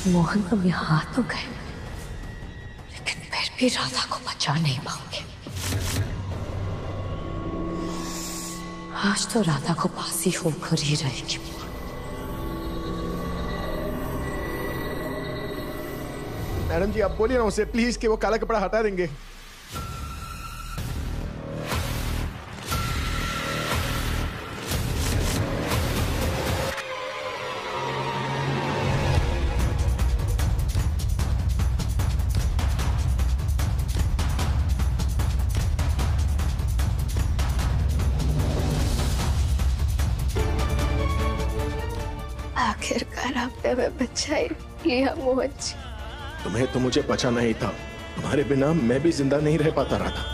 मोहन तुम यहाँ तो गए, लेकिन फिर भी राधा को बचा नहीं पाओगे। आज तो राधा को पासी होकर ही रहेगी। मैडम जी आप बोलिए ना उसे प्लीज कि वो काला कपड़ा हटा देंगे। आखिरकार आपने हमें बचा ही लिया मोहन जी। तुम्हें तो मुझे बचाना ही था, तुम्हारे बिना मैं भी जिंदा नहीं रह पाता राधा।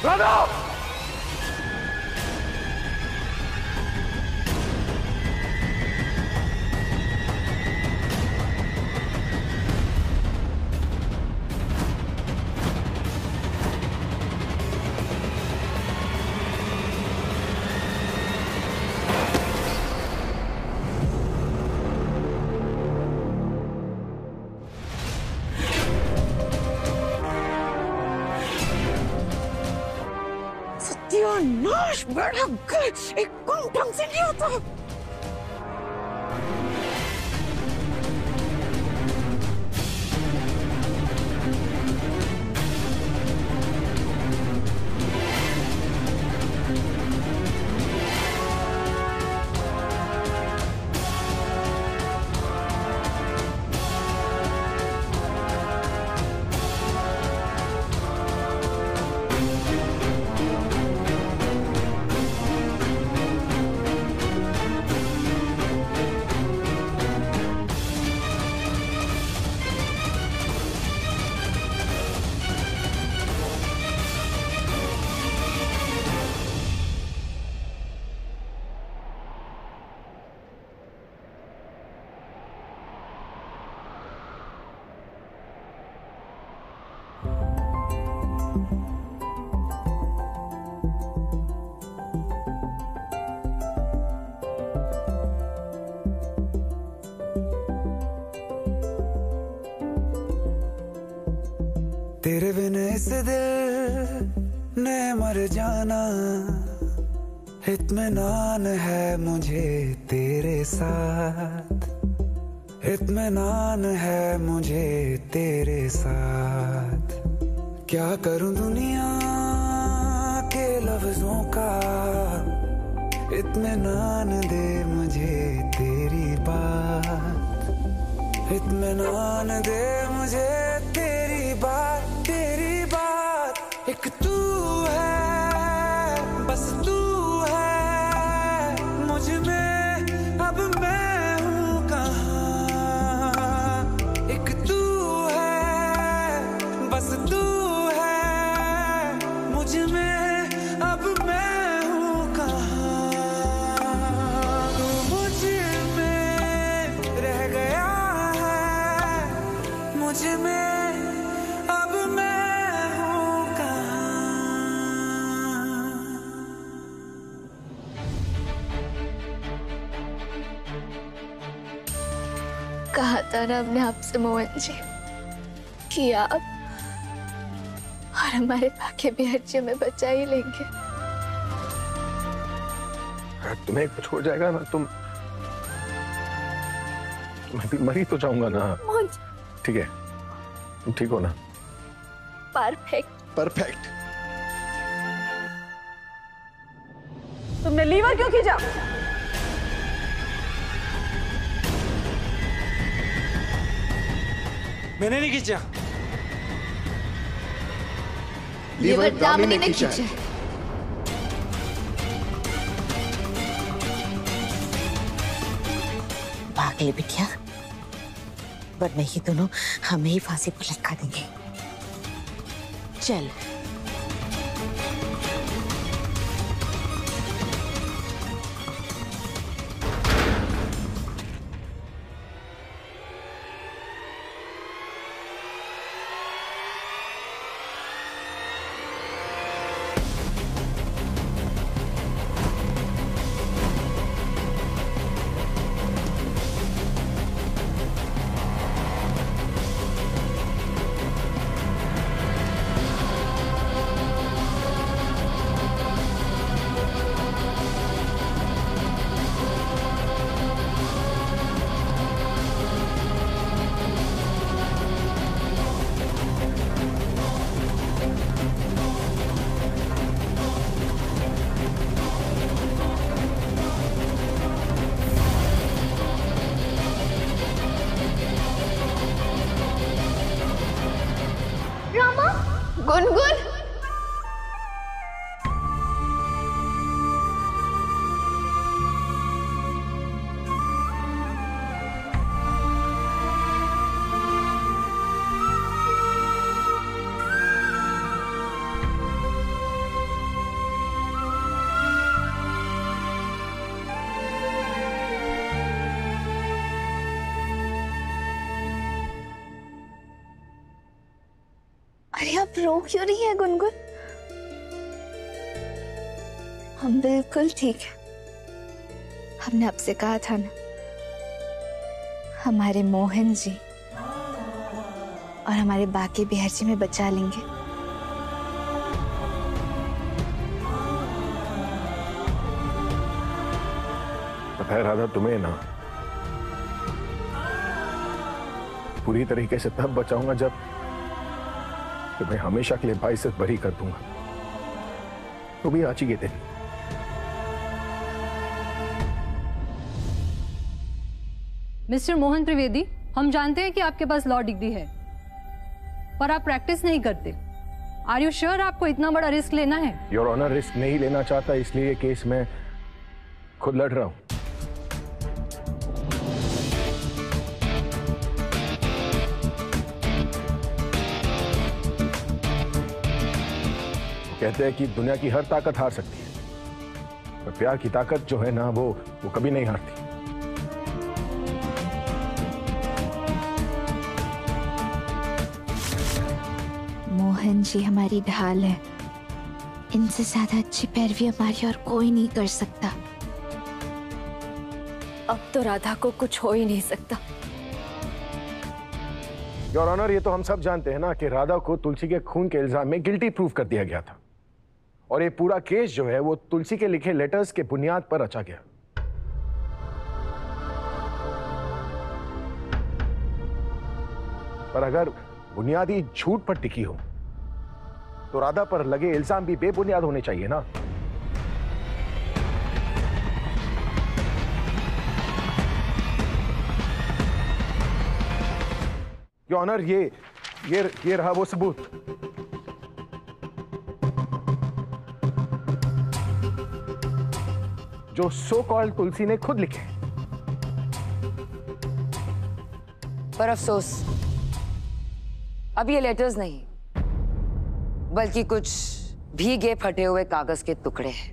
राधा! सत्यानाश, बड़ा एक कौन ढंग से नहीं होता। तेरे बिन इस दिल ने मर जाना, इत्मीनान है मुझे तेरे साथ, इत्मीनान है मुझे तेरे साथ। क्या करूं दुनिया के लफ्जों का, इत्मीनान दे मुझे तेरी बात, इत्मीनान दे मुझे तेरी बात, तेरी बात। एक तू है, बस तू है मुझ में, अब मैं हूँ कहाँ। एक तू है, बस तू है मुझ में, अब मैं हूँ कहाँ। तू मुझ में रह गया है, मुझ में कहा था ना हमने आपसे मोहन जी कि आप और हमारे भाग्य भी हर्जी में बचा ही लेंगे। तुम्हें कुछ हो जाएगा ना, मैं भी मरी तो जाऊंगा ना। मोहन ठीक है, तुम ठीक हो ना? Perfect perfect. तुमने लीवर क्यों खींचा? मैंने नहीं खींचा। लीवर दामिनी ने खींचा है। भाग ले बिटिया, वरना ये दोनों हमें ही फांसी पर लटका देंगे। चल। गुनगुन, अरे आप रो क्यों रही है गुनगुन? हम बिल्कुल ठीक है। हमने आपसे कहा था ना, हमारे मोहन जी और हमारे बाकी बिहार जी में बचा लेंगे। पता है राधा, तुम्हें ना पूरी तरीके से तब बचाऊंगा जब तुम्हें हमेशा के लिए भाई से बरी कर दूंगा। तो भी आज ही के दिन। मिस्टर मोहन त्रिवेदी, हम जानते हैं कि आपके पास लॉ डिग्री है, पर आप प्रैक्टिस नहीं करते। आर यू श्योर आपको इतना बड़ा रिस्क लेना है? योर ऑनर, रिस्क नहीं लेना चाहता, इसलिए ये केस मैं खुद लड़ रहा हूं। कहते हैं कि दुनिया की हर ताकत हार सकती है, पर प्यार की ताकत जो है ना, वो कभी नहीं हारती। मोहन जी हमारी ढाल है, इनसे ज्यादा अच्छी पैरवी हमारी और कोई नहीं कर सकता। अब तो राधा को कुछ हो ही नहीं सकता। योर ऑनर, ये तो हम सब जानते हैं ना कि राधा को तुलसी के खून के इल्जाम में गिल्टी प्रूव कर दिया गया था, और ये पूरा केस जो है वो तुलसी के लिखे लेटर्स के बुनियाद पर रचा गया। पर अगर बुनियादी झूठ पर टिकी हो तो राधा पर लगे इल्जाम भी बेबुनियाद होने चाहिए ना। योर ऑनर, ये रहा वो सबूत। जो सो कॉल्ड तुलसी ने खुद लिखे। पर अफसोस, अब ये लेटर्स नहीं, बल्कि कुछ भीगे फटे हुए कागज के टुकड़े हैं।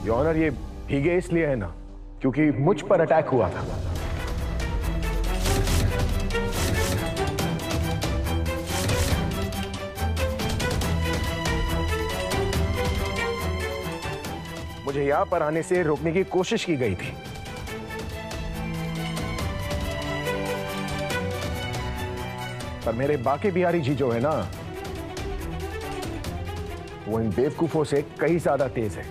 योर ऑनर, ये भीगे इसलिए है ना क्योंकि मुझ पर अटैक हुआ था। मुझे यहां पर आने से रोकने की कोशिश की गई थी, पर मेरे बाकी बिहारी जी जो है ना, वो इन बेवकूफों से कहीं ज्यादा तेज है।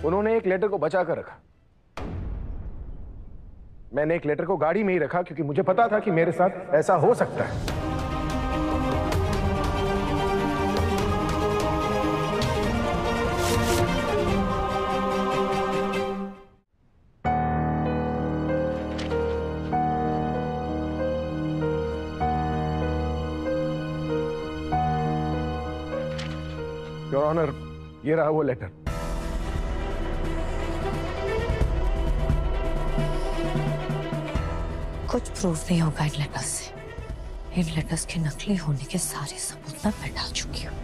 उन्होंने एक लेटर को बचा कर रखा। मैंने एक लेटर को गाड़ी में ही रखा क्योंकि मुझे पता था कि मेरे साथ ऐसा हो सकता है। योर ऑनर, ये रहा वो लेटर। कुछ प्रूफ नहीं होगा इन लेटर्स से। इन लेटर्स के नकली होने के सारे सबूत मैं डाल चुकी हूँ।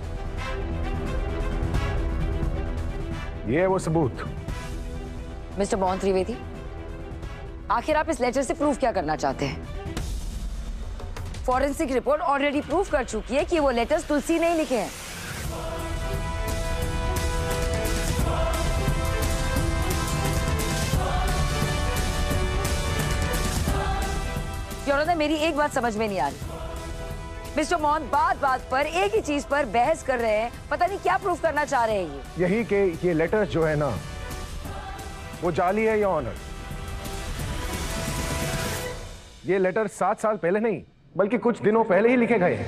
ये है वो सबूत। मिस्टर मोहन त्रिवेदी, आखिर आप इस लेटर से प्रूफ क्या करना चाहते हैं? फॉरेंसिक रिपोर्ट ऑलरेडी प्रूफ कर चुकी है कि वो लेटर्स तुलसी ने ही लिखे हैं। मेरी एक बात समझ में नहीं आ रही। मिस्टर मोहन बात बात पर एक ही चीज पर बहस कर रहे हैं, पता नहीं क्या प्रूफ करना चाह रहे हैं ये। यही कि ये लेटर्स जो है ना, वो जाली है योर ऑनर। ये लेटर 7 साल पहले नहीं बल्कि कुछ दिनों पहले ही लिखे गए हैं।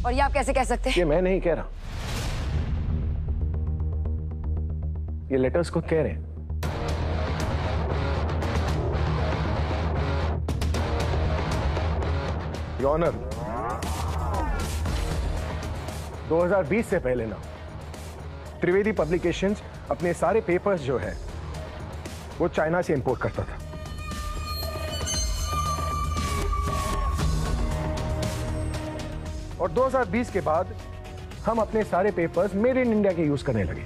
और ये आप कैसे कह सकते हैं? ये मैं नहीं कह रहा, ये लेटर्स खुद कह रहे हैं। योर ऑनर, 2020 से पहले ना त्रिवेदी पब्लिकेशंस अपने सारे पेपर्स जो है वो चाइना से इंपोर्ट करता था। और 2020 के बाद हम अपने सारे पेपर्स मेड इन इंडिया के यूज करने लगे।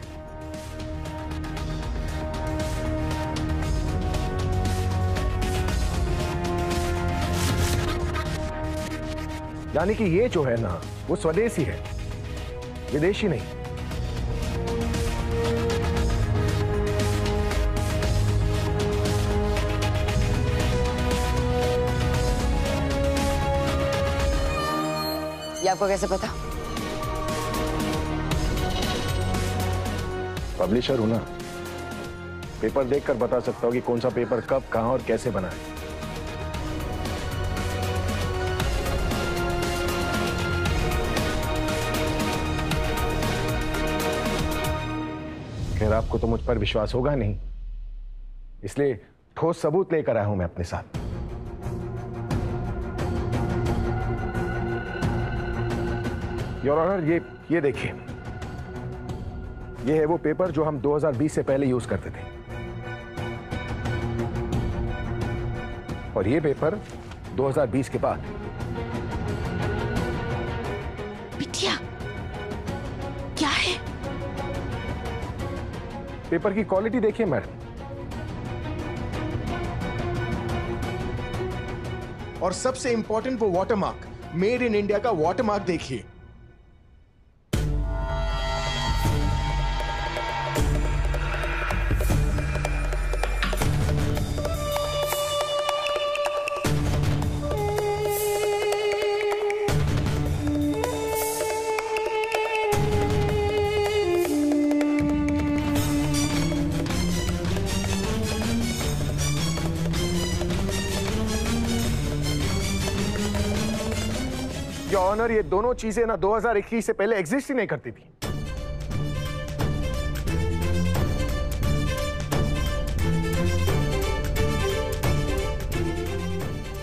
यानी कि ये जो है ना, वो स्वदेशी है, विदेशी नहीं। ये आपको कैसे पता? पब्लिशर हूं ना, पेपर देखकर बता सकता हूं कि कौन सा पेपर कब, कहां और कैसे बना है। खैर, आपको तो मुझ पर विश्वास होगा नहीं, इसलिए ठोस सबूत लेकर आया हूं मैं अपने साथ। योर ऑनर, ये देखिए, ये है वो पेपर जो हम 2020 से पहले यूज करते थे, और ये पेपर 2020 के बाद। बिटिया, क्या है? पेपर की क्वालिटी देखिए मैडम, और सबसे इंपॉर्टेंट वो वाटरमार्क, मेड इन इंडिया का वाटरमार्क देखिए। योर ऑनर, ये दोनों चीजें ना 2021 से पहले एग्जिस्ट ही नहीं करती थी।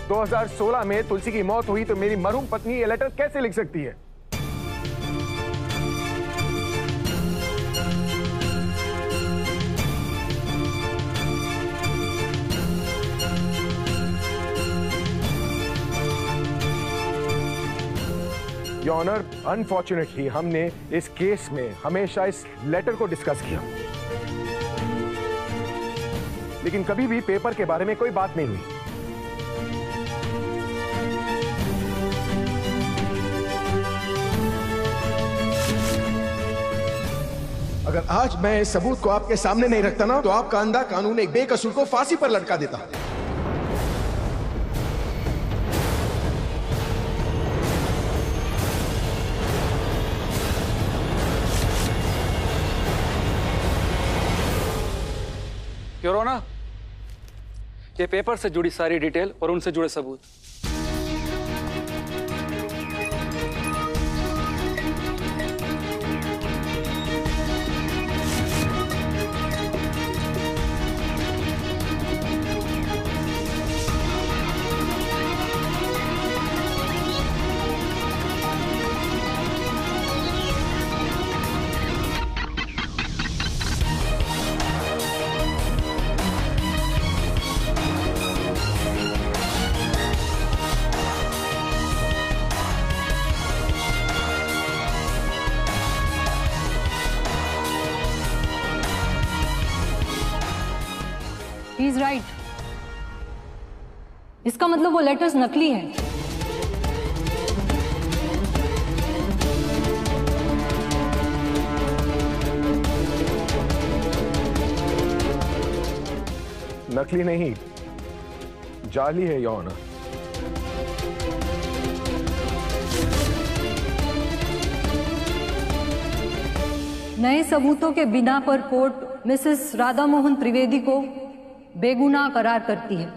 तो 2016 में तुलसी की मौत हुई तो मेरी मरहूम पत्नी ये लेटर कैसे लिख सकती है? योर ऑनर, अनफॉर्चुनेटली हमने इस केस में हमेशा इस लेटर को डिस्कस किया, लेकिन कभी भी पेपर के बारे में कोई बात नहीं हुई। अगर आज मैं इस सबूत को आपके सामने नहीं रखता ना, तो आपका अंधा कानून एक बेकसूर को फांसी पर लटका देता। योर ऑनर, ये पेपर से जुड़ी सारी डिटेल और उनसे जुड़े सबूत। He is right. इसका मतलब वो लेटर्स नकली हैं। नकली नहीं, जाली है योर ऑनर। नए सबूतों के बिना पर कोर्ट मिसेस राधा मोहन त्रिवेदी को बेगुनाह करार करती है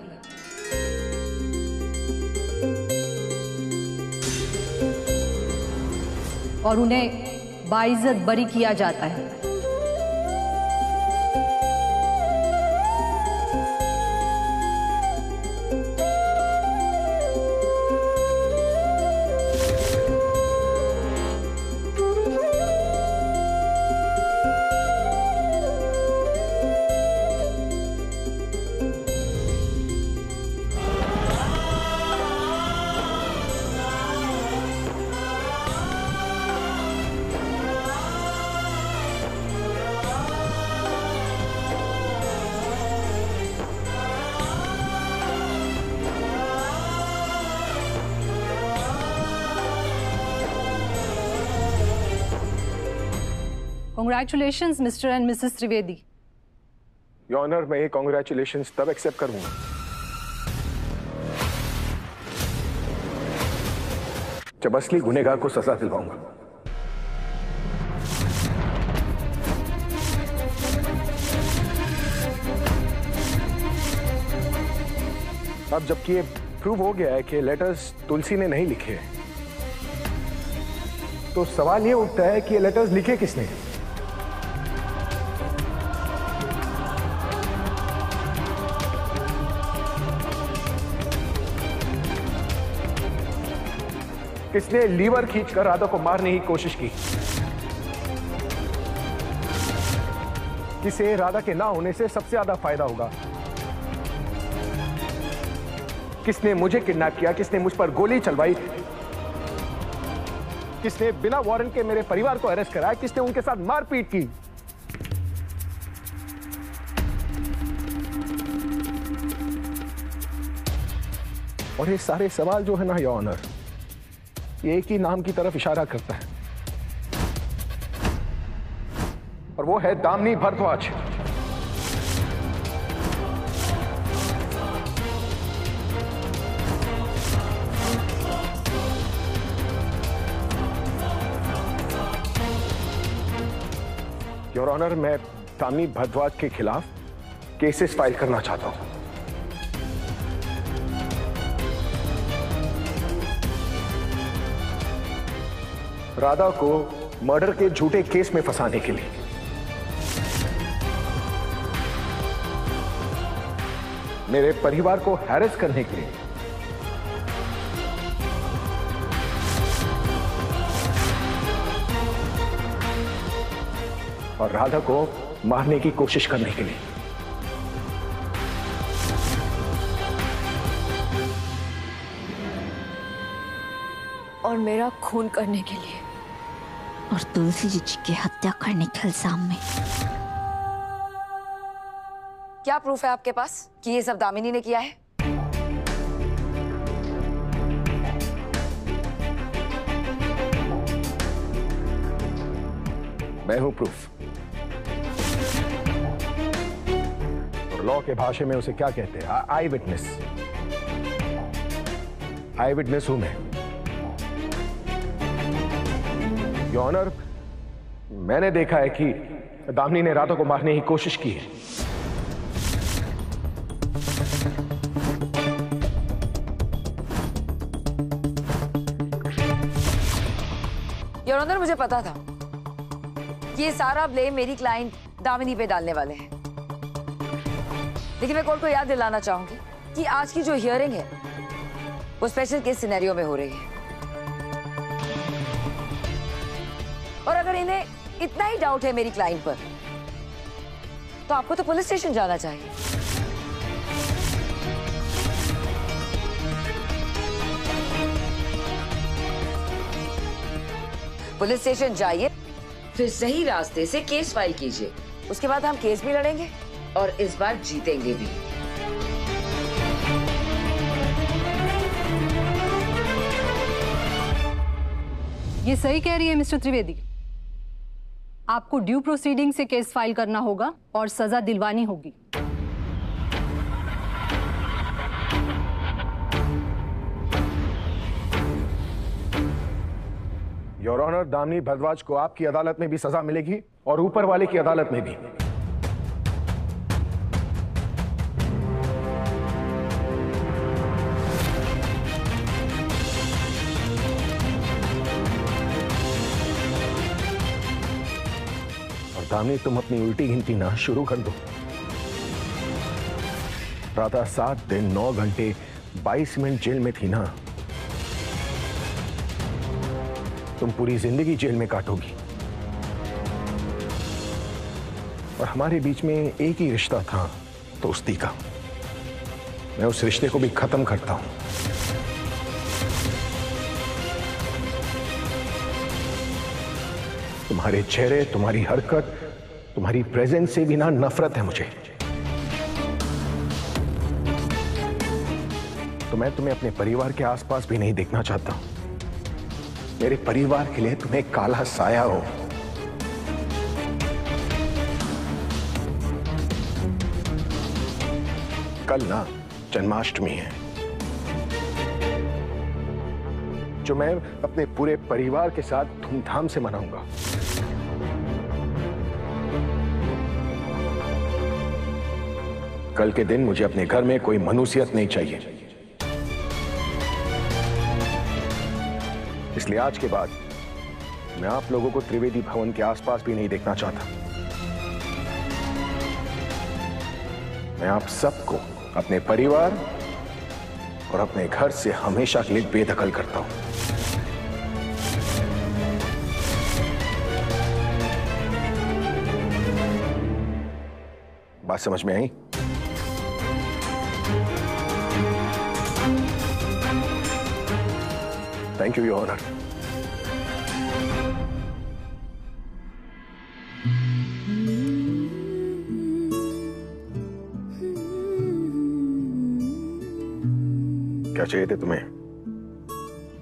और उन्हें बाइज्जत बरी किया जाता है। Congratulations, Mr. and Mrs. Trivedi. Your honour, मैं ये कॉन्ग्रेचुलेशंस तब एक्सेप्ट करूंगा जब असली गुनहगार को सजा दिलवाऊंगा। अब जबकि ये प्रूव हो गया है कि लेटर्स तुलसी ने नहीं लिखे, तो सवाल ये उठता है कि ये लेटर्स लिखे किसने? किसने लीवर खींचकर राधा को मारने की कोशिश की? किसे राधा के ना होने से सबसे ज्यादा फायदा होगा? किसने मुझे किडनैप किया? किसने मुझ पर गोली चलवाई? किसने बिना वारंट के मेरे परिवार को अरेस्ट कराया? किसने उनके साथ मारपीट की? और ये सारे सवाल जो है ना योर ऑनर, ये एक ही नाम की तरफ इशारा करता है और वो है दामिनी भारद्वाज। योर ऑनर, मैं दामिनी भारद्वाज के खिलाफ केसेस फाइल करना चाहता हूं। राधा को मर्डर के झूठे केस में फंसाने के लिए। मेरे परिवार को हैरेस करने के लिए। और राधा को मारने की कोशिश करने के लिए। और मेरा खून करने के लिए। और तुलसी जी की हत्या करने के इल्जाम में। क्या प्रूफ है आपके पास कि ये सब दामिनी ने किया है? मैं हूं प्रूफ। और लॉ के भाषा में उसे क्या कहते हैं? आई विटनेस। आई विटनेस हूं मैं। योर ऑनर, मैंने देखा है कि दामिनी ने राधा को मारने की कोशिश की है। योर ऑनर, मुझे पता था कि ये सारा ब्लेम मेरी क्लाइंट दामिनी पे डालने वाले हैं, लेकिन मैं कोर्ट को याद दिलाना चाहूंगी कि आज की जो हियरिंग है वो स्पेशल केस सिनेरियो में हो रही है। और अगर इन्हें इतना ही डाउट है मेरी क्लाइंट पर, तो आपको तो पुलिस स्टेशन जाना चाहिए। पुलिस स्टेशन जाइए, फिर सही रास्ते से केस फाइल कीजिए। उसके बाद हम केस भी लड़ेंगे और इस बार जीतेंगे भी। ये सही कह रही है मिस्टर त्रिवेदी। आपको ड्यू प्रोसीडिंग से केस फाइल करना होगा और सजा दिलवानी होगी। योर ऑनर, दामिनी भरद्वाज को आपकी अदालत में भी सजा मिलेगी और ऊपर वाले की अदालत में भी। और दामिनी, तुम अपनी उल्टी गिनती ना शुरू कर दो। राधा 7 दिन 9 घंटे 22 मिनट जेल में थी ना, तुम पूरी जिंदगी जेल में काटोगी। और हमारे बीच में एक ही रिश्ता था, दोस्ती का। मैं उस रिश्ते को भी खत्म करता हूं। तुम्हारे चेहरे, तुम्हारी हरकत, तुम्हारी प्रेजेंस से भी ना नफरत है मुझे। तो मैं तुम्हें अपने परिवार के आसपास भी नहीं देखना चाहता। मेरे परिवार के लिए तुम्हें काला साया हो। कल ना जन्माष्टमी है, जो मैं अपने पूरे परिवार के साथ धूमधाम से मनाऊंगा। कल के दिन मुझे अपने घर में कोई मनुष्यत नहीं चाहिए। इसलिए आज के बाद मैं आप लोगों को त्रिवेदी भवन के आसपास भी नहीं देखना चाहता। मैं आप सबको अपने परिवार और अपने घर से हमेशा के लिए बेदखल करता हूं। बात समझ में आई? Thank you, your honour. क्या चाहिए थे तुम्हें?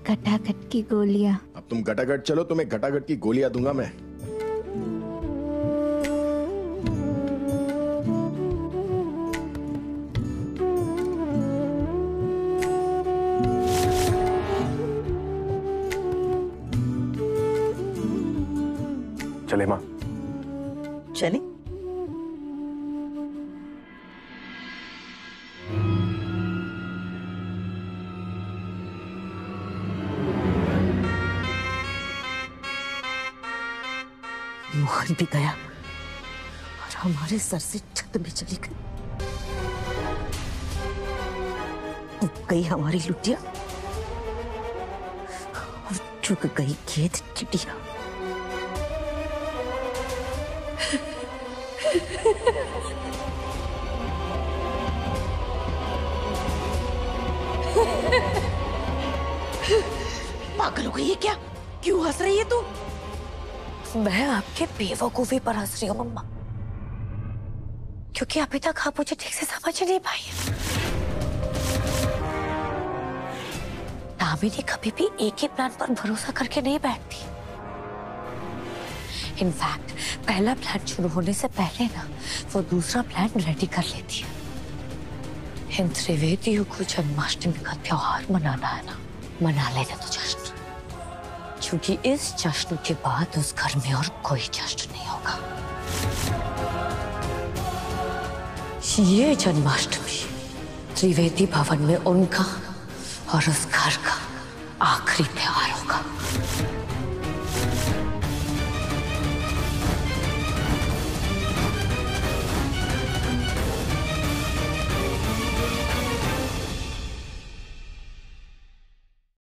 गटागट की गोलियां। अब तुम गटागट चलो, तुम्हें गटागट की गोलियां दूंगा मैं। चले मां। चले। मोहन भी गया और हमारे सर से छत में चली गई। उग गई हमारी लुटिया और चुग गई खेत चिड़िया। पागल हो गई है क्या? क्यों हंस रही है तू? मैं आपके बेवकूफी पर हंस रही हूँ मम्मा, क्योंकि अभी तक आप मुझे ठीक से समझ नहीं पाई है। दामिनी कभी भी एक ही प्लान पर भरोसा करके नहीं बैठती। इनफैक्ट पहला प्लान शुरू होने से पहले ना वो दूसरा प्लान रेडी कर लेती है। इन त्रिवेदियों को जन्माष्टमी का त्योहार मनाना है ना, मना लेने तो जश्न, क्योंकि इस जश्न के बाद उस घर में और कोई जश्न नहीं होगा। ये जन्माष्टमी त्रिवेदी भवन में उनका और उस घर का आखिरी त्योहार होगा।